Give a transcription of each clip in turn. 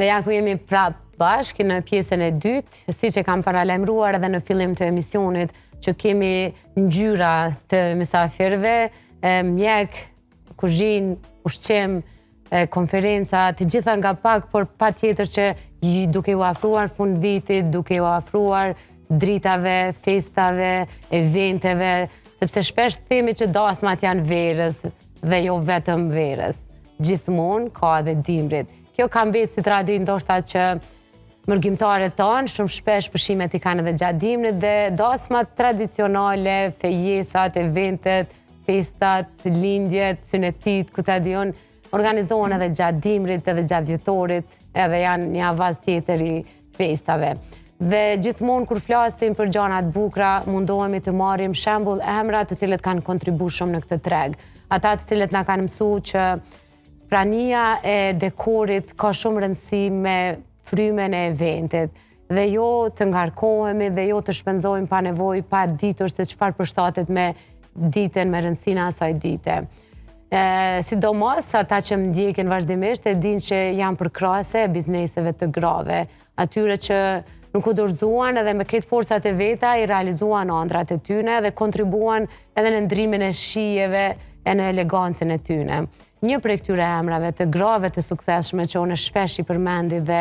Dhe ja ku jemi prapë bashkë në pjesën e dytë, si që kam paralajmëruar edhe në fillim të emisionit, që kemi ngjyra të mysafirëve, mjek, kuzhinë, ushqim, konferenca, të gjitha nga pak, por patjetër që duke u afruar fund vitit, duke u afruar dritave, festave, eventeve, sepse shpesh themi që dasmat janë verës dhe jo vetëm verës. Gjithmonë ka edhe dimrit. Kjo ka mbetë si traditë ndoshta që mërgjimtarët tonë shumë shpesh pushimet i kanë edhe gjatë dimrit dhe dasmat tradicionale, fejesat, eventet, festat, lindjet, synetit, ku ta diun, organizohen edhe gjatë dimrit edhe gjatë vjetorit, edhe janë një avaz tjetër i festave. Dhe gjithmonë kur flasim për gjëra të bukura, mundohemi të marrim shembull emra të cilët kanë kontribuar shumë në këtë treg. Ata të cilët na kanë mësuar që prania e dekorit ka shumë rëndësi me frymen e eventit dhe jo të ngarkohemi dhe jo të shpenzojmë pa nevojë, pa ditur se çfarë përshtatet me ditën, me rëndësinë e asaj dite. Sidomos ata që më ndjekin vazhdimisht e dinë që jam përkrahase e bizneseve të grave, atyre që nuk u dorëzuan edhe me këtë forcat e veta i realizuan ëndrat e tyne dhe kontribuan edhe në ndrimin e shijeve e në elegancën e tyne. Një prej këtyre emrave të grave të suksesshme që unë shpesh i përmendi dhe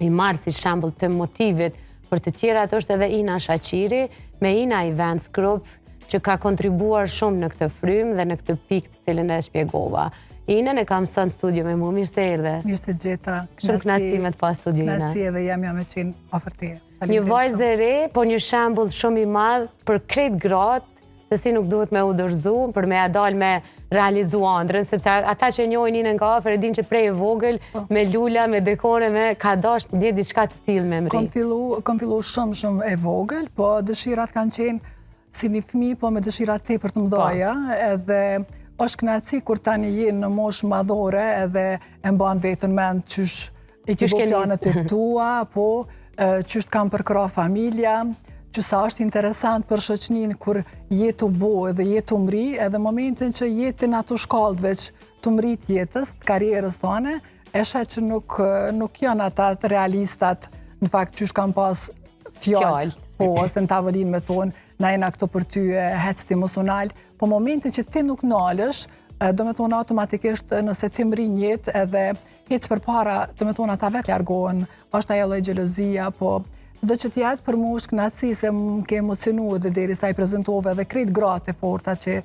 i marr si shembull të motivit për të tjerat është edhe Ina Shaqiri me Ina Events Group që ka kontribuar shumë në këtë frym dhe në këtë pikë të cilën e shpjegova. Inën e kam sënë në studio me mu, mirë se erdhe. Mirë se gjeta. Shumë kënaqësi me të pa studio, Ina. Kënaqësi edhe jam me qenë afër teje. Një vajzë e re, po një shembull shumë i madh për krejt gratë se si nuk duhet me u dorëzu për me dal me realizu ëndrrën, sepse ata që njohin Inën nga afër e dinë që prej e vogël me lula, me dekore, me ka dashur ndje diçka të tillë me mri. Kam fillu shumë e vogël, po dëshirat kanë qenë si një fëmijë, po me dëshirat tepër të mëdha, edhe është kënaqësi kur tani je në moshë madhore edhe e mban veten mend qysh i ke bërë planet e tua, po qysh kam përkrah familja, që sa është interesant për shoqërinë kur je të bo edhe je të mri, edhe momentin që je në ato shkallë veç të mrit jetës, të karrierës tonë, e sheh që nuk janë ata të realistat, në fakt qysh kam pas fjalë, po ose në tavolinë me thonë, na jena këto për ty hecët emocional, po momentin që ti nuk nalesh, do me thonë automatikisht nëse ti mri një jetë edhe hec përpara, do me thonë ata vetë largohen, është ajo lloj xhelozia, po do që t'jetë për mu është kënaqësi se më ke emocionu dhe derisa i prezentove edhe krejt gratë e forta që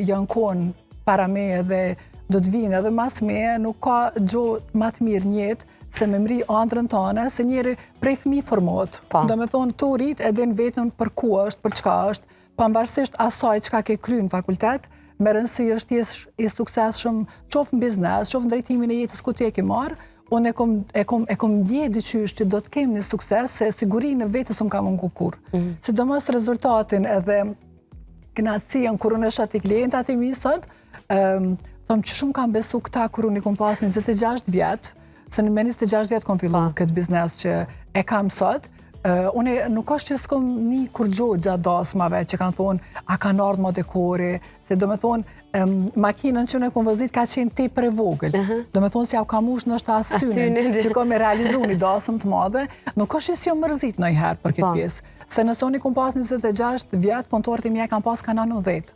janë konë para me dhe do të vinë edhe mas me, nuk ka gjohë ma të mirë njët se me mri ëndrrën tane, se njeri prej fëmijë formohet. Do me thonë të rrit edhin vetëm për ku është, për çka është, pavarësisht asaj çka ke kryer në fakultet, me rëndësi është i suksesshëm qoftë në biznes, qoftë në drejtimin e jetës ku ti e ke marrë. Unë e kom ndje dyqysh që do të kem një sukses se sigurinë në vetës më ka mungu kur. Sidomos rezultatin edhe kënaqësinë kur unë shoh klientat e mi sot, them që shumë kam besu këta kur unë i kom pas 26 vjet, se në 26 vjet kom fillu këtë biznes që e kam sot. Unë nuk është që s'kom një kur gjohë gjatë dasmave që kanë thonë a kanë ardhur më dekori, se do me thonë makinën që unë e kom vëzit ka qenë tepër e vogël. Do me thonë si ja u kam ush nështë asynin që kom e realizu një dasëm të madhe, nuk është që si jo mërzit në i herë për këtë pjesë. Se nëse unë i kom pas 26 vjetë, punëtorët i mje kam pas ka 90.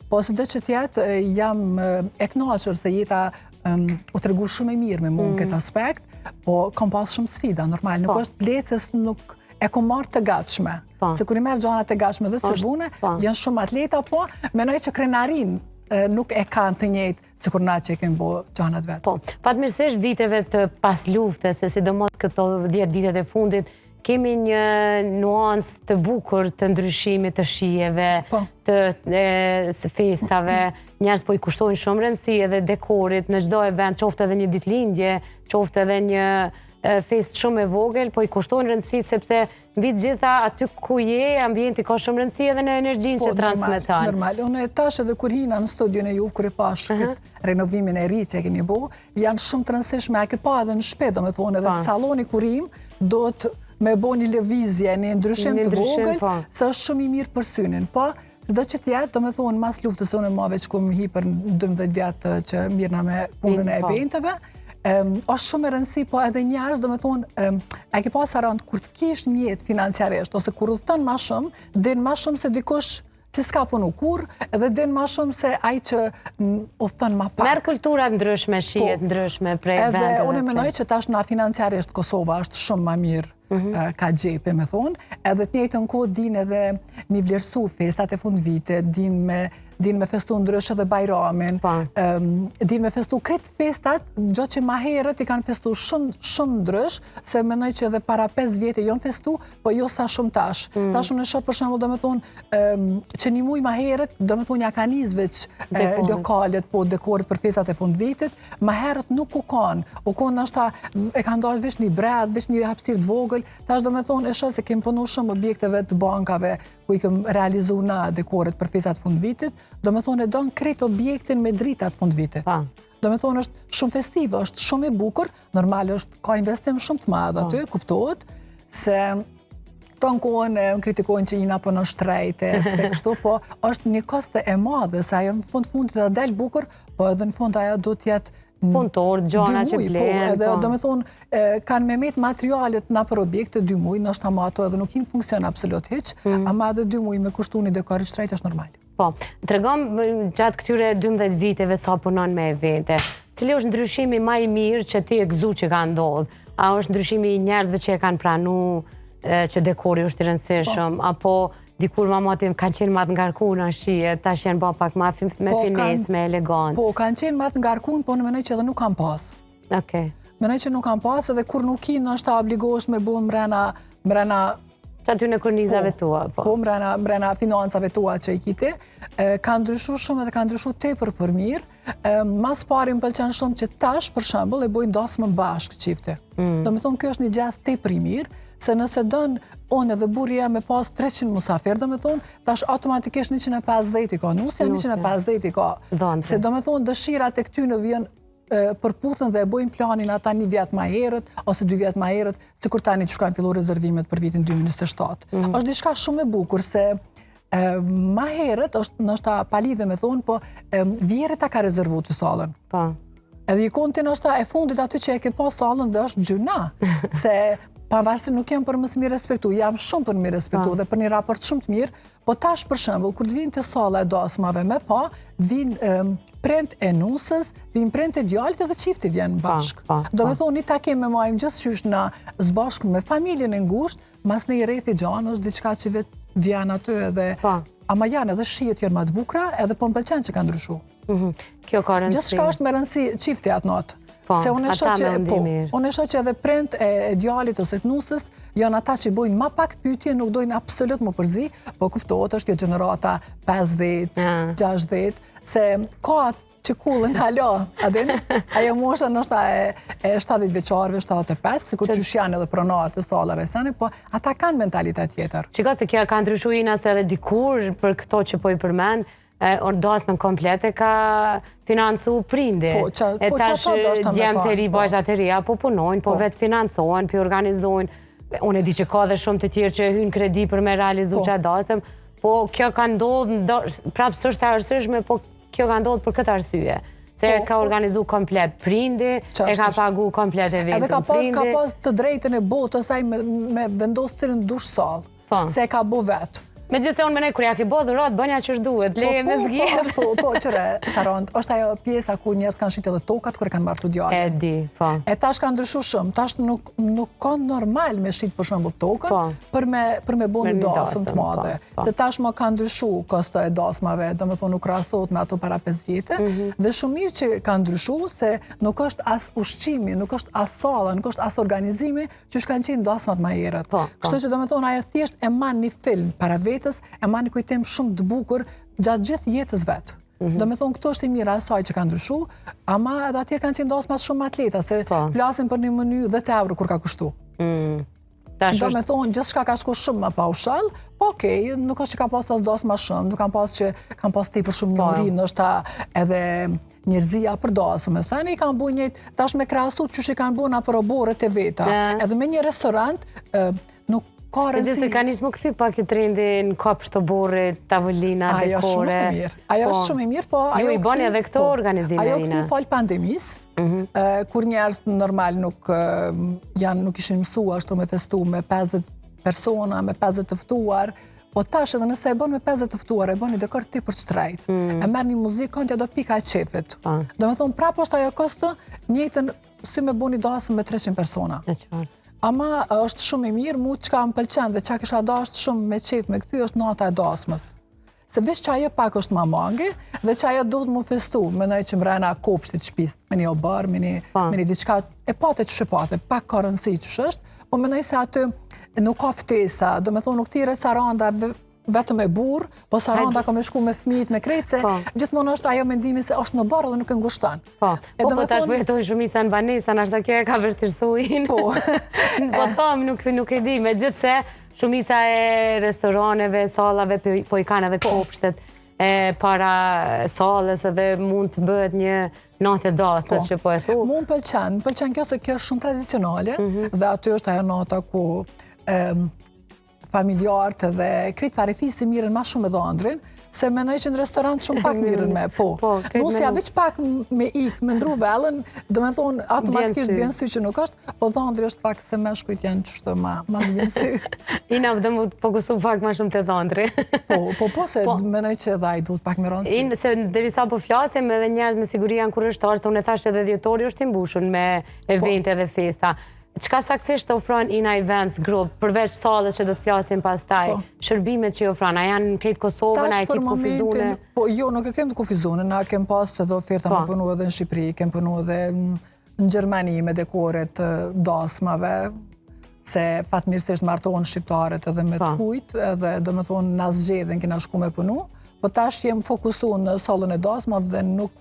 Po së dhe që tjetë jam e knaqër se jeta u tregu shumë e mirë me mu në këtë aspekt, po kam pas shumë sfida, normal. Nuk është plecës nuk e kom marrë të gatshme. Se kur i merë gjana të gatshme dhe sërbune, janë shumë atleta, po menoj që krenarin nuk e kanë të njëjtë se kur na që e kemë bo gjanat vetë. Fatmirësisht viteve të pas luftës, se sidomos këto 10 vitet e fundit, kemi një nuancë të bukur të ndryshimit të shijeve, të festave, njerëz po i kushtojnë shumë rëndësi edhe dekorit në çdo event, qoftë edhe një ditëlindje, qoftë edhe një fest shumë e vogël, po i kushtojnë rëndësi sepse mbi të gjitha aty ku je, ambienti ka shumë rëndësi edhe në energjinë që transmeton. Normal. Unë tash edhe kur hina në studion e juve kur e pash këtë renovimin e ri që e keni bo, janë shumë të rëndësishme, e ke pa edhe në shtëpi, domethënë edhe salloni kur him do të me bo një lëvizje, një ndryshim të vogël, se është shumë i mirë për synin. Po, se do që t'jetë, do me thonë, mas luftës unë ma veç ku më hi për 12 vjetë që mirëna me punën e eventeve, është shumë e rëndësi, po edhe njerëz, do me thonë, e ke pas rënd, kur të kish një jetë financiarisht, ose kur udhëton ma shumë, din ma shumë se dikush që s'ka punu kur, edhe din ma shumë se ai që udhëton ma pak. Merë kulturat ndryshme, shijet ndryshme prej vendeve. Edhe unë menoj që tash na financiarisht Kosova është shumë ma mirë ka gjepe, me thonë, edhe të njëjtën kohë din edhe mi vlerësu festat e fund vite, din me festu ndryshë dhe Bajramin, din me festu kretë festat, gjatë që ma herët i kanë festu shumë ndrysh, se menoj që edhe para 5 vjetë jonë festu, po jo sa shumë tash. Tash unë e shoh për shembull, do me thonë, që një muj ma herët, do me thonë ja kanë izveç lokalet, po dekorit për festat e fund vitit, ma herët nuk u kanë, nështë e kanë dash vesh një bred, vesh një hapësirë të vogël, tash do me thonë e shoh se kem punu shumë objekteve të bankave, ku i kem realizu na dekorit për festat fund vitit, do me thonë e donë krejt objektin me dritat fund vitit. Do me thonë është shumë festive, është shumë i bukur, normal është ka investim shumë të madh aty, kuptohet, se tonë kohën më kritikojnë që jina për në shtrejte, pse kështu, po është një koste e madhe, se ajo në fundit të del bukur, po edhe në fund ajo do t'jetë punëtor, gjona që blenë. Edhe do me thonë, kanë me met materialet na për objekte 2 muj, nështë ama ato edhe nuk inë funksion absolut hiq, ama edhe 2 muj me kushtu një dekorit shtrejt është normal. Po, të regom gjatë këtyre 12 viteve sa punon me vete, cili është ndryshimi ma i mirë që ti e gëzu që ka ndodhë? A është ndryshimi i njerëzve që e kanë pranu që dekori është i rëndësishëm, apo dikur mamatim kanë qenë matë ngarkun në shije, tash janë ba pak ma me fines, me elegant? Po, kanë qenë matë ngarkun, po në menoj që edhe nuk kanë pas. Menoj që nuk kanë pas, edhe kur nuk i në është ta obligosh me bunë mrena që aty në kornizave tua, po? Po, mrena financave tua që i kiti, ka ndryshu shumë edhe ka ndryshu tepër për mirë. Mas pari më pëlqen shumë që tash, për shembull, e bojnë dasmë bashkë qifte. Do me thonë, kjo është një gjas tepër i mirë, se nëse dënë unë edhe burja me pas 300 musafir, do me thonë, tash automatikisht 150 i ka nusja, 150 i ka. Se do me thonë, dëshirat e këty në vjen përputhen dhe e bojnë planin ata 1 vjet ma herët, ose 2 vjet ma herët, si kur tani që kanë fillu rezervimet për vitin 2027. është diçka shumë e bukur, se ma herët, është nështë palidhe me thonë, po vjerët ta ka rezervu të salën. Edhe i konti nështë e fundit aty që e ke pas salën dhe është gjuna, se pavarësisht nuk jam për mësë mi respektu, jam shumë për mi respektu dhe për një raport shumë të mirë, po tash për shembull, kur të vinë të sala e dasmave me pa, vinë prent e nusës, vinë prent e djallit edhe qifti vjenë bashkë. Do me thonë, një takim me majmë gjithçysh na zbashkë me familjen e ngushtë, mas në i rejthi gjanë është diçka që vetë vjenë aty edhe, ama janë edhe shijet janë ma të bukra, edhe po më pëlqen që ka ndryshu. Kjo ka rëndësi. Gjithçka është me rëndësi qifti atë natë. Se unë e shoh që edhe prent e djalit ose të nusës janë ata që bojnë ma pak pyetje, nuk dojnë absolut më përzi, po kuptohet është kjo gjenerata 50, 60, se ka që kullën halo, adin, ajo mosha nështë e 70 veçarve, 75, si kur qysh janë edhe pronarët e salave sani, po ata kanë mentalitet tjetër. Qika se kjo ka ndryshu ina se edhe dikur për këto që po i përmend, ordasmen komplete ka financu prindi. E tash djemë të ri, vajzat të ria, po punojnë, po vetë financohen, po organizojnë. Unë e di që ka dhe shumë të tjerë që hynë kredi për me realizu që adasem, po kjo ka ndodhë, prapë së është arsishme, po kjo ka ndodhë për këtë arsye. Se ka organizu komplet prindi, e ka pagu komplet e vetë prindi. Edhe ka pas të drejtën e botës aj me vendosë të rëndush salë, se e ka bu vetë. Me gjithë se unë menaj, kërja ki bo dhurat, bënja që shduhet, leje me zgjerë. Po, qëre, Sarand, është ajo pjesa ku njerës kanë shqit edhe tokat kërë kanë martu djallin. E di, po. E tash kanë ndryshu shumë, tash nuk kanë normal me shqit për shumë tokën, për me bo një dasëm të madhe. Se tash më kanë ndryshu kosto e dasmave, do me thonë nuk krasot me ato para 5 vjetë, dhe shumë mirë që kanë ndryshu, se nuk është as ushqimi, nuk është as sala, nuk është as organizimi, që shkanë qenë dasmat ma herët. Kështu që do me thonë ajo thjesht e man një film para e ma një kujtem shumë të bukur gjatë gjithë jetës vetë. Do me thonë, këto është i mira asaj që ka ndryshu, ama edhe atjerë kanë qenë dasmat shumë atleta, se flasin për një menu 10 euro kur ka kushtu. Do me thonë, gjithë shka ka shku shumë më paushal, po okej, nuk është që ka pas tas dasma shumë, nuk kanë pas që kanë pas te për shumë njëri, nështë edhe njerëzia për dasëm. E sani i kanë bu njët, tash me krasu që që kanë bu nga për oborët e veta. Edhe me një restorant, nuk ka rëndësi. E gjithë se ka njësë më këthy pak i trendi në kopsht të borit, tavolina, dekore. Ajo është shumë e mirë, po... Ju i bani edhe këto organizime, ajo këthy falë pandemis, Kur njerëz normal nuk ishin mësuar ashtu me festu me 50 persona, me 50 të ftuar, po tash edhe nëse e bën me 50 të ftuar, e bën një dekor tepër shtrejt. E merr një muzikë këndja do pika e qefit. Do me thonë prapë është ajo kostë, njëjtën si me bën një dasëm me 300 persona. Ama është shumë i mirë, mu çka më pëlqen dhe çka kisha dashur shumë me qef me këtë është nata e dasmës. Se veç që ajo pak është ma mangi dhe që ajo duhet mu festu, mendoj që mrena kopshtit shtëpisë, me një obar, me një diçka e pate që shepate, pak ka rëndësi që është, po mendoj se aty nuk ka ftesa, do me thonë nuk thire saranda vetëm e burë, po saranda ka me shku me fëmijët me krejtë, se gjithmonë është ajo mendimi se është në barë dhe nuk e ngushtan. Po tash po jetojnë shumica në Banesa, nashta kjo e ka vështirësuin. Po thamë nuk e di, me gjithë se shumica e restoraneve, sallave, po i kanë edhe kopshtet para sallës edhe mund të bëhet një natë e dasmës që po e thu. Mu më pëlqen kjo se kjo është shumë tradicionale dhe aty është ajo nata ku familjarët dhe krejt farefisi miren ma shumë me dhëndrin, se menoj që në restorant shumë pak miren me, Nusja veç pak me me ndru vellën, do me thonë automatikisht bjen sy që nuk është, po dhëndri është pak se meshkujt janë qështë ma zbjen sy. Ina dhe mu të fokusu pak ma shumë të dhëndri. Po se menoj që edhe ai duhet pak me rëndë sy. Se derisa po flasim edhe njerëz me siguri janë kurrështarë, unë e thashtë edhe djetori është i mbushur me evente dhe festa. Qka saksisht të ofron Ina Events Group, përveç sallës që do të flasim pas taj, shërbimet që i ofron, a janë në krejtë Kosovën, a e kip kufizune? Po jo, nuk e kem të kufizune, na kem pas edhe oferta me punu edhe në Shqipëri, kem punu edhe në Gjermani me dekoret dasmave, se fatmirësisht martohen shqiptarët edhe me të hujt, edhe do me thonë në zgjedhen kena shku me punu, po tash jem fokusu në sallën e dasmave dhe nuk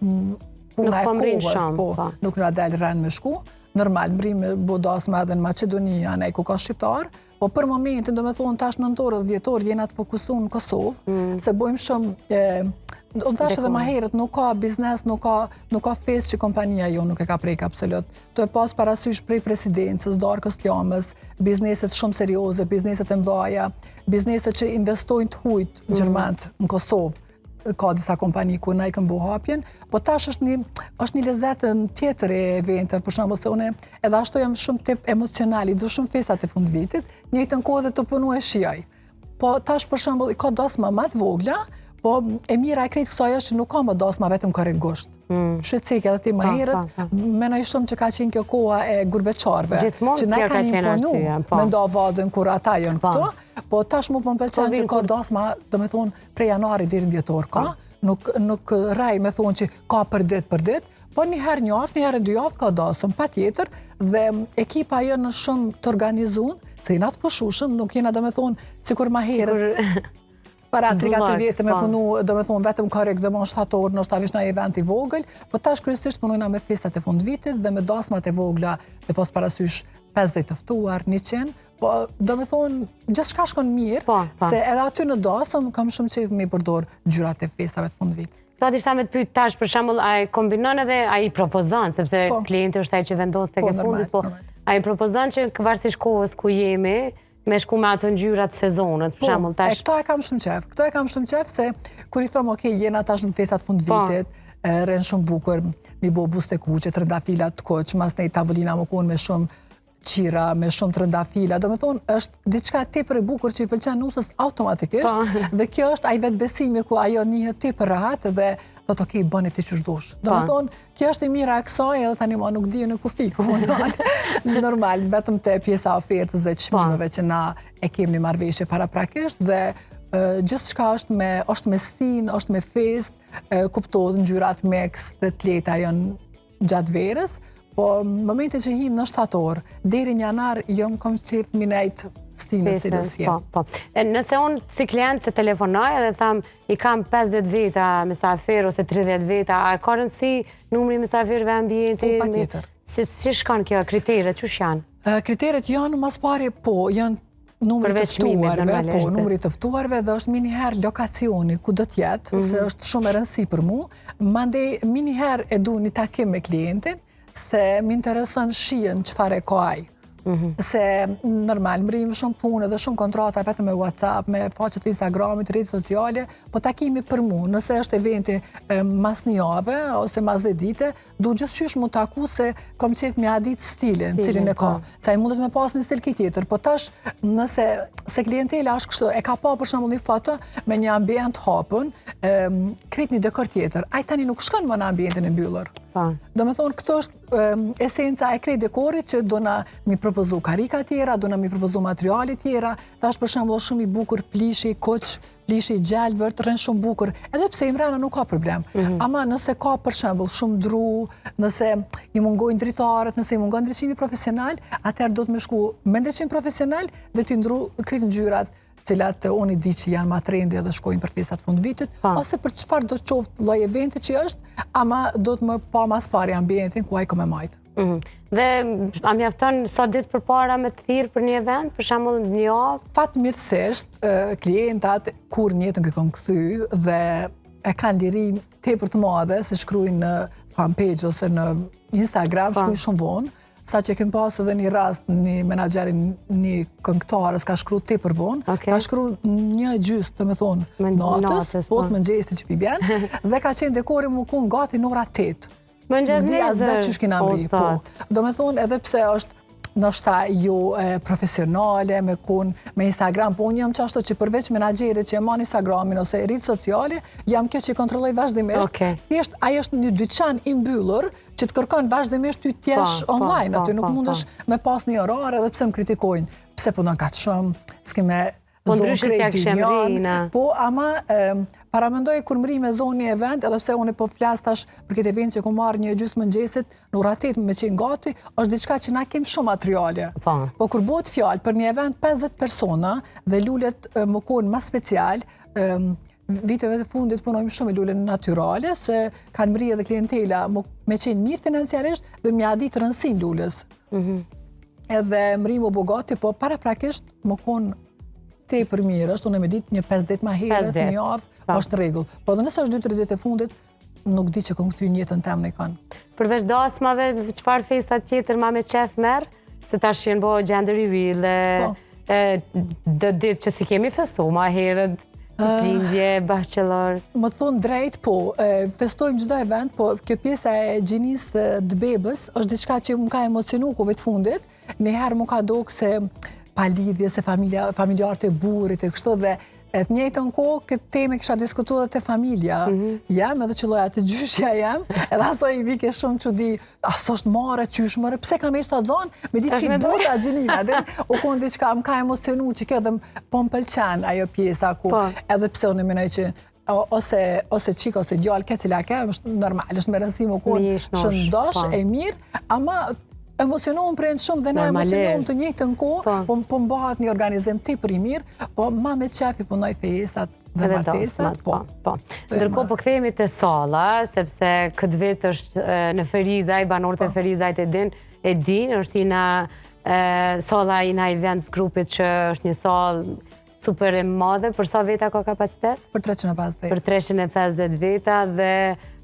puna e kohës, nuk nga del rend me shku. Normal, mbrime bu dasma edhe në Macedonia, ne ku ka shqiptar, po për momentin, do me thonë, tash nëntorë dhe djetorë jena të fokusu në Kosovë, se bojmë shumë, tash edhe ma herët, nuk ka biznes, nuk ka fest që kompania jo nuk e ka prejkë absolut. To e pas parasysh prej presidencës, darkës t'lamës, bizneset shumë serioze, bizneset e mdhaja, bizneset që investojnë të hujt Gjermant në Kosovë. Ka disa kompani ku na i këm bu hapjen, po tash është një lezetën tjetër e eventeve, për shembull se unë edhe ashtu jam shumë tip emocionali, du shumë festat e fund vitit, njëjtën kohë dhe të punu e shijaj. Po tash për shembull ka dasma më të vogla, po e mira e krejt kësaj është që nuk ka më dasma vetëm kare gusht. Shqetësik edhe ti më herët, menoj shumë që ka qenë kjo koha e gurbeqarve, që ne kanë imponu me nda vadën kur ata jënë këto, po tash mu më pëlqen që ka dasma, do me thonë, prej janari deri në dhjetor ka, nuk rej me thonë që ka për dit, po një herë një javë, një herë 2 javë ka dasëm, pa tjetër, dhe ekipa jënë shumë të organizun, se jena të pushushëm, nuk jena do me thonë, sikur ma herët, para 3-4 vjetë me punu, do me thonë, vetëm korek dhe mon shtator, në shtavish në event i vogël, po tash kryesisht punojna me festat e fund vitit dhe me dasmat e vogla dhe pas parasysh 50 të ftuar, 100, po do me thonë, gjithë shka shkon mirë, se edhe aty në dasëm kam shumë qef me i përdor gjyrat e festave të fund vitit. Do t'ishta me të pyet tash, për shembull, a e kombinon edhe, a i propozon, sepse klienti është ai që vendos tek e fundit, po a i propozon që varësisht kohës ku jemi, me shku me ato ngjyrat sezonës, për shembull tash. Këto e kam shumë qef, se kur i thom, okej, jena tash në festat fund vitit, rren shumë bukur, mi bo buste kuqe, trëndafilat të koq, mas nej tavolina më konë me shumë qira, me shumë trëndafila, do me thonë, është diçka tepër e bukur që i pëlqen nusës automatikisht, dhe kjo është ai vetë besimi ku ajo njihet tepër rahat dhe thot, okej, bëni ti që shdush. Do me thonë, kjo është e mira e kësaj edhe tani ma nuk di në kufi komunal. Normal, vetëm te pjesa ofertës dhe çmimeve që na e kemi një marrëveshje paraprakisht dhe gjithë shka është me stin, është me fest, kuptohet ngjyrat mix dhe t'leta janë gjatë verës, po në momentin që him në shtator, deri në janar, jom kom qef minejt stinës si dësje. Nëse unë si klient të telefonoj edhe tham, i kam 50 veta mesafir ose 30 veta, a ka rëndësi numri mesafirve ambienti? Po, pa tjetër. Si shkan kjo kriteret, qësh janë? Kriteret janë mas pari, po, janë numri të ftuarve, numri të ftuarve dhe është miniher lokacioni ku do t'jetë, se është shumë e rëndësi për mu. Mandej miniher e du një takim me klientin, se më intereson shien çfarë ka ai. Se normal, mrim shumë punë dhe shumë kontrata vetëm me WhatsApp, me faqet e Instagramit, rrjetet sociale, po takimi për mu, nëse është eventi mas një jave ose mas 10 dite, du gjithçysh mu taku se kom qef me adit stilin, cilin e ka. Sa i mundet me pas një stil tjetër, po tash nëse se klientela është kështu, e ka pa për shembull një foto me një ambient hapun, kret një dekor tjetër, ai tani nuk shkon më në ambientin e mbyllur. Do me thonë, këto është esenca e krejt dekorit që do na mi propozu karika tjera, do na mi propozu materiale tjera, ta është për shembull shumë i bukur plishi, koq, plishi gjelbër, të rënë shumë bukur, edhe pse i mrena nuk ka problem. Ama nëse ka për shembull shumë dru, nëse i mungojnë dritarët, nëse i mungon ndriçimi profesional, atëherë do të më shku me ndriçim profesional dhe t'i ndru krejt ngjyrat cilat unë i di që janë ma trendi edhe shkojnë për festat fund vitit, ose për çfarë do të qoftë lloj eventi që është, ama do të më pa mas pari ambientin ku ai ka me majt. Dhe a mjafton sa ditë përpara me të thirrë për një event, për shembull një javë? Fatmirësisht, klientat kur në jetën që kam kthy dhe e kanë lirinë tepër të madhe se shkruajnë në fanpage ose në Instagram, shkruajnë shumë vonë. Sa që kem pas edhe një rast, një menaxheri, një këngëtarës ka shkruar tepër vonë, ka shkruar 1:30, do me thonë, natës, po të mëngjesit që pi bjen, dhe ka qenë dekori mu kun gati në ora 8. Mëngjes nesër. As vetë që shkina mri, po. Do me thonë, edhe pse është nështë jo profesionale, me Instagram, po unë jam qashtu që përveç menaxherit që e man Instagramin ose rrjetet sociale, jam kjo që i kontrolloj vazhdimisht. Thjesht ai është një dyqan i mbyllur që të kërkon vazhdimisht ty t'jesh online, aty nuk mundesh me pas një orar edhe pse më kritikojnë, pse punon kaq shumë, s'ke me zonë krejt po, ama paramendoj kur mri me zonë një event, edhe pse unë po flas tash për këtë event që ku marrë një gjysmë mëngjesit, në ora 8 me qenë gati, është diçka që na kemi shumë materiale. Po kur bëhet fjalë për një event 50 persona dhe lulet më konë më special, viteve të fundit punojmë shumë me lule natyrale, se kanë mri edhe klientela me qenë mirë financiarisht dhe mja ditë rëndësin lulës. Edhe mri më bogati, po paraprakisht më konë te për mirë është, unë me ditë një 5 ditë ma herët, një javë, është rregull. Po dhe nëse është 2-3 ditë e fundit, nuk di që kënë këty njëtën tem në i kanë. Përveç dasmave, çfarë festa tjetër ma me qef merë, se tash jenë bo gender reveal, dhe ditë që si kemi festu, ma herët, lindje, bachelor. Më thonë drejt, po, festojmë çdo event, po kjo pjesa e gjinis të bebës është diçka që më ka emocionu kuve të fundit, njëherë më ka dokë se pa lidhje, se familjarët e burit e kështu dhe e të njëjtën kohë këtë temë kisha diskutuar edhe te familja. Jam edhe që lloja të gjyshja jam, edhe aso i vike shumë çudi, aso është marrë qysh mëre, pse kam ishta zonë, me ditë ki bota gjinina, dhe u konë diçka më ka emocionu që kjo dhe po më pëlqen ajo pjesa ku edhe pse unë menoj që ose qik ose djallë ke cila ke, është normal, është me rëndësi më konë shëndosh e mirë, ama emocionohem për e në shumë dhe na emocionohem të njëjtën kohë, po mbahet një organizim tepër i mirë, po ma me qefi punoj festat dhe martesat, po. Ndërkohë po kthehemi te salla, sepse këtë vit është në Ferizaj, banorët e Ferizajt e din, është salla ina Events grupit që është një sallë super e madhe, për sa veta ka kapacitet? Për 350. Për 350 veta dhe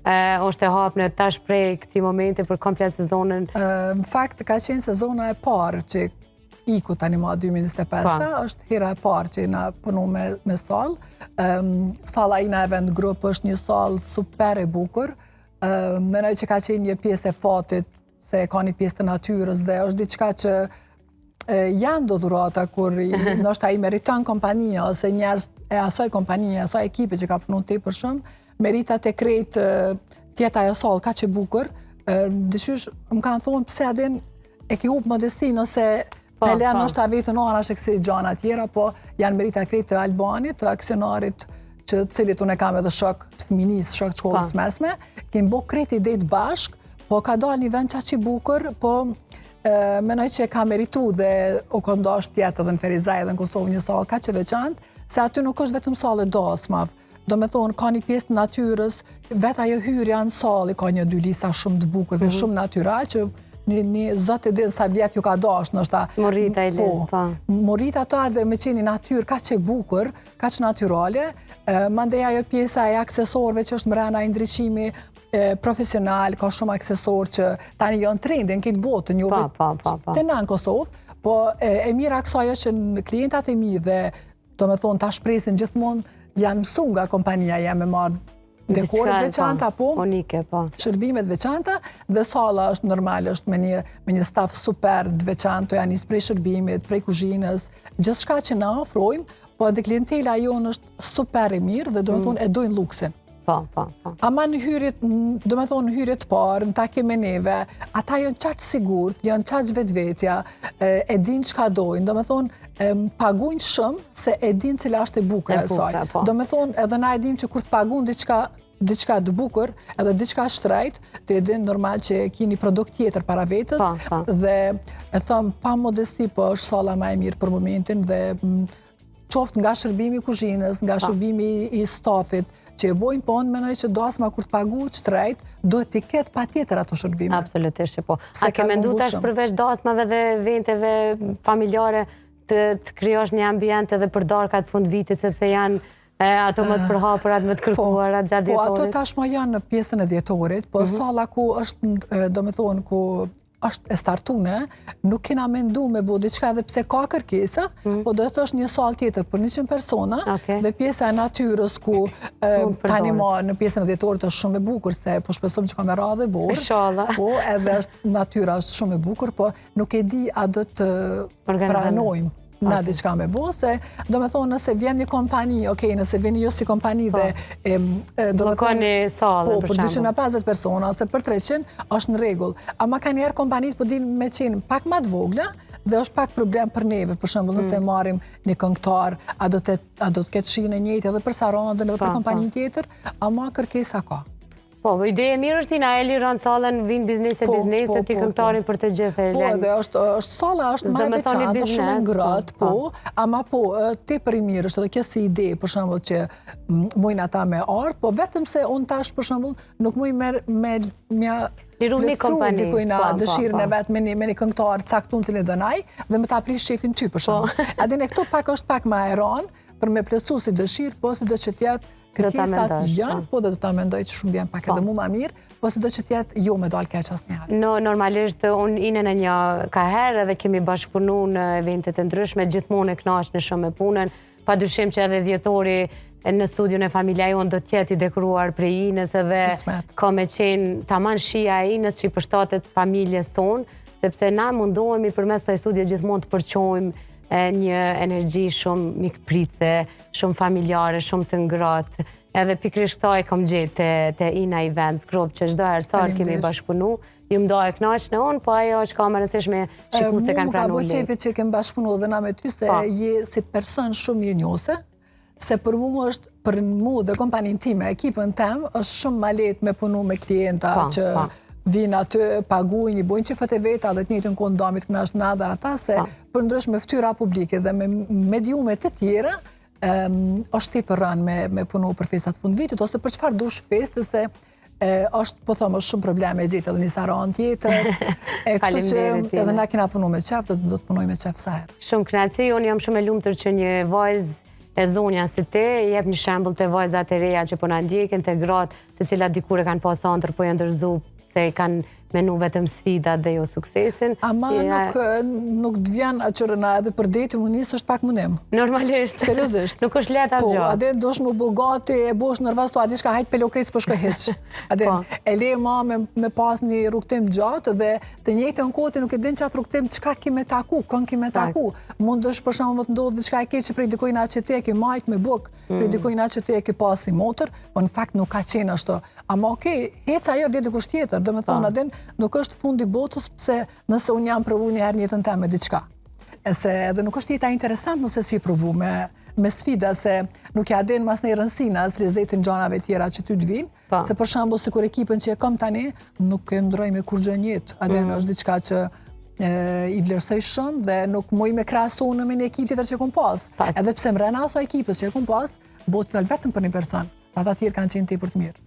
është e hapë në tash prej këti momente për komplet sezonën? Në fakt, ka qenë sezona e parë që iku tani ma 2025, është hera e parë që na punu me sallë. Salla ina Event Group është një sallë super e bukur. Menoj që ka qenë një pjesë e fatit, se ka një pjesë të natyrës dhe është diçka që janë do dhurata kur ndoshta i meriton kompania ose njerëz e asaj kompanie, asaj ekipe që ka punu tepër shumë, meritat e krejt tjeta ajo sallë ka që bukur, dyshysh më kanë thonë pse adin e ki hup modestin ose Helen është ta vetën anash e kësi gjana tjera, po janë merita krejt të Albanit, të aksionarit që cilit unë e kam edhe shok të fëminis, shok të shkollës mesme, kemë bo krejt idejt bashk, po ka dal një vend qa që bukur, po menoj që ka meritu dhe u kondosh tjetë edhe në Ferizaj edhe në Kosovë një sallë ka që veçantë, se aty nuk është vetëm sallë e dasmav. Do me thonë, ka një pjesë të natyrës, vetë ajo hyrja në sallë, ka një dy lisa shumë të bukur dhe shumë natyral, që një zotë e dinë sa vjetë ju ka dash, nështë ta... Morita i lesë, pa. Morita ta dhe me qeni natyrë ka që bukur, ka që natyrale, mandej ajo pjesa e aksesorve që është mrena i ndryqimi, profesional, ka shumë aksesor që tani janë trendin këtë botë, njohët të na në Kosovë, po e mira kësaj është që në klientat e mi dhe do me thonë ta shpresin gjithmonë janë mësu nga kompania jam me marrë dekoret veçanta, shërbimet veçanta dhe sala është normal, është me një staf super të veçantë, janë njës prej shërbimit, prej kuzhinës, gjithë shka që na ofrojmë, po edhe klientela jonë është super e mirë dhe do me thonë e dojnë luksin. Ama në hyrit, do me thonë në hyrit parë, në takim me neve, ata janë qaqë sigurt, janë qaqë vetvetja, e din qka dojnë, do me thonë pagujnë shumë se e din cila është e bukur e saj. Do me thonë edhe na e dim që kur të pagujnë diçka të bukur, edhe diçka shtrejt, të edhin normal që kini produkt tjetër para vetës, dhe e thëmë pa modesti, po është sala ma e mirë për momentin, dhe qoftë nga shërbimi kuzhinës, nga shërbimi i stafit, që e bojnë po në menoj që dasma kur të pagu shtrejt, duhet t'i ketë pa tjetër ato shërbime. Absolutisht që po. A ke mendu tash përveç dasmave dhe venteve familjare të kryosh një ambient edhe për darkat fund vitit, sepse janë ato më të përhapurat, më të kërkuarat gjatë djetorit? Po, ato tashma janë në pjesën e djetorit, po sala ku është, do me thonë, ku është e startune, nuk kena mendu me bu diçka dhe pse ka kërkesa, po do të është një salë tjetër për 100 persona, dhe pjesa e natyrës ku tani ma në pjesën e djetorit është shumë e bukur, se po shpesom që ka me radhe borë, po edhe natyra është shumë e bukur, po nuk e di a do të pranojmë na diçka me bo, se do me thonë nëse vjen një kompani, nëse vjen jo si kompani dhe do me thonë për 250 persona, ose për 300, është në regull. Ama ka njerë kompanit po din me qenë pak ma të vogla, dhe është pak problem për neve, për shembull nëse marim një këngëtar, a do të ketë shinë e njëjtë edhe për Sarandën edhe për kompani tjetër, ama kërkesa ka. Po, ideja mirë është tina e liron salën, vinë biznese, ti këngëtarin për të gjithë. Po, edhe është sala, është ma e veçantë, shumë e ngratë, po, ama po, te për i mirë është edhe kjo si ide, për shembull që mujnë ata me artë, po vetëm se unë tash, për shembull, nuk mujnë me plëcu dikujna dëshirën e vetë me një këngëtar caktun cilë e dënaj, dhe me ta prish shefin ty, për shembull. Adin e këto pak është pak ma e ranë, për me plëcu si dëshirë, po si do që tjetë kërkesat janë, po dhe do ta mendoj që shumë bjen pak edhe mu ma mirë, po si do që tjetë jo me dalë keq asë njëherë. Normalisht, unë ine në një kaherë edhe kemi bashkëpunu në eventet e ndryshme, gjithmonë e knaqë në shumë e punën, pa dyshim që edhe djetori në studion e familja jonë do tjetë i dekoruar prej Inës edhe ka me qenë taman shia e Inës që i përshtatet familjes tonë, sepse na mundohemi përmes të studie gjithmonë të përqojmë një energji shumë mikpritse, shumë familjare, shumë të ngratë. Edhe pikrish këta e kom gjetë të Ina Events Group, që çdo herë sarë kemi bashkëpunu. Ju më da e knaqë në unë, po ajo është ka më rëndësishme që ku se kanë pranu lejtë. Mu ka bo qefit që kemë bashkëpunu dhe na me ty, se je si person shumë mirë njose, se për mu dhe kompanin time, ekipën tem, është shumë ma letë me punu me klienta që vinë aty, pagujnë, i bojnë qifët e veta dhe të njëjtën kohë damit kënash na dhe ata, se për ndrysh me ftyra publike dhe me mediume të tjera, është ti për rënë me punu për festat fund vitit, ose për qëfar dush festë, se është, po thëmë, është shumë probleme e gjithë edhe një saran tjetër, kështu që edhe na kena punu me qef, dhe do të punoj me qef sa herë. Shumë knatësi, unë jam shumë e lumëtër që një vajzë e zonja si te, jep një shembull të vajzat e reja që po na ndjekin, të gratë të cilat dikur e kanë pas antër, po janë ndërzu se kanë menu vetëm sfidat dhe jo suksesin. Ama nuk të vjen aqërëna edhe për deti më njësë është pak mënim. Normalisht. Seriozisht. Nuk është letë asgjë. Po, adin dosh më bogati, e bosh nërvaz të adi shka hajt pelokrecë për shka heq. Adin, e le ma me pas një rukëtim gjatë dhe të njëjtë në kote nuk e din qatë rukëtim qka ki me taku, kënë ki me taku. Mund është për shumë më të ndodhë diçka e keq që prej dikojna që ti e ki majt me buk, prej dikojna që ti e ki pas si motor, po në fakt nuk ka qenë ashtu. Ama okej, heca ajo vjetë dikush tjetër, dhe me thonë adin, nuk është fundi botës pëse nëse unë jam provu një herë njëtën te me diqka. Edhe nuk është jeta interesant nëse si provu me sfida, se nuk ja den mas një rënsina së rezetin gjanave tjera që ty të vinë, se për shambull se kur ekipën që e kom tani, nuk e ndroj me kur gjë njët. Adin është diqka që i vlerësoj shumë dhe nuk muj me krasu në me një ekip tjetër që e kom pas. Edhe pse më rena aso ekipës që e kom pas, bot fjall vetëm për një person. Ata tjerë kanë qenë ti për të mirë.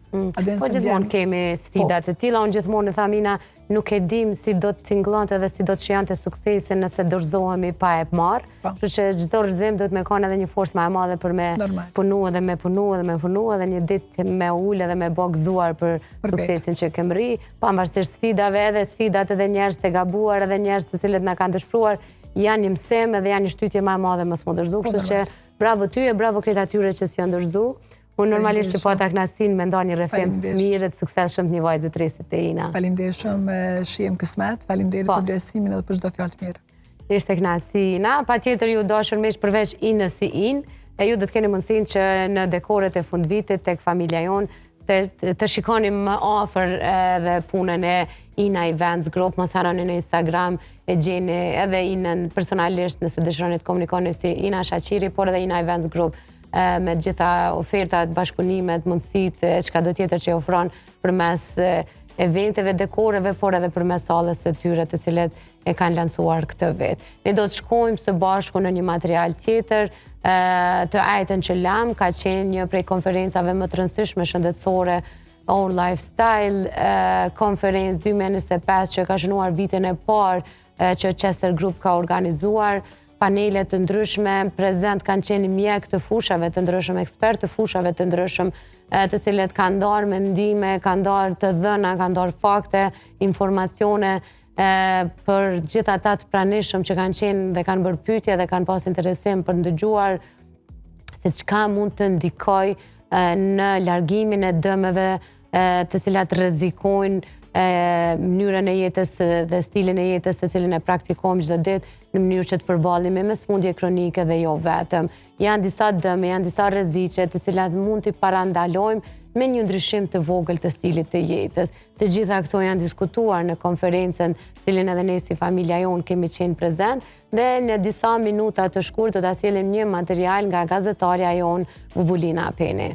Po gjithmonë kemi sfidat të tilla, unë gjithmonë në thamina nuk e dim si do të tingëllonte dhe si do të shijante suksesin nëse dorëzohemi pa e marrë. Kështu që çdo rrezim duhet me kanë edhe një forcë më e madhe për me punu edhe me punu edhe një ditë me ulë dhe me bë gëzuar për suksesin që kemi rri, pavarësisht sfidave, edhe sfidat edhe njerëz të gabuar, edhe njerëz të cilët na kanë dëshpëruar, janë një mësim edhe janë një shtytje më e madhe mos më dorëzu, kështu që bravo ty e bravo krejt atyre që s'janë dorëzu. Unë normalisht që po ta knasin me nda një refem të mirë të suksesshëm të një vajzë të resit të ina. Faleminderit shumë, shihem kësmet, faleminderit për vlerësimin edhe për çdo fjalë të mirë. Ishte knasina, patjetër ju dashur miq përveç Inës si In, e ju do të keni mundësinë që në dekoret e fundvitit tek familja jonë të shikoni më afër edhe punën e Ina Events Group, mos harroni në Instagram e gjeni edhe Inën personalisht nëse dëshironi të komunikoni si Ina Shaqiri, por edhe Ina Events Group me gjitha ofertat, bashkëpunimet, mundësitë, çka do tjetër që ofron përmes eventeve, dekoreve, por edhe përmes sallës së tyre të cilët e kanë lancuar këtë vit. Ne do të shkojmë së bashku në një material tjetër, të ajtën që lam, ka qenë një prej konferencave më të rëndësishme shëndetësore Our Lifestyle, konferencë 2025 që ka shënuar vitin e parë që Chester Group ka organizuar. Panelet të ndryshme, prezent kanë qenë mjek të fushave të ndryshëm, ekspert të fushave të ndryshëm, të cilët kanë ndarë mendime, kanë ndarë të dhëna, kanë ndarë fakte, informacione për gjithë ata të pranishëm që kanë qenë dhe kanë bërë pyetje dhe kanë pas interesim për ndëgjuar se çka mund të ndikoj në largimin e dëmeve të cilat rrezikojnë mënyrën e jetës dhe stilin e jetës të cilin e praktikojmë çdo ditë në mënyrë që të përballemi me smundje kronike dhe jo vetëm. Janë disa dëme, janë disa rreziqe të cilat mund t'i parandalojmë me një ndryshim të vogël të stilit të jetës. Të gjitha këto janë diskutuar në konferencën cilin edhe ne si familja jonë kemi qenë prezent dhe në disa minuta të shkurtë do ta sjellim një material nga gazetarja jonë Bubulina Apeni.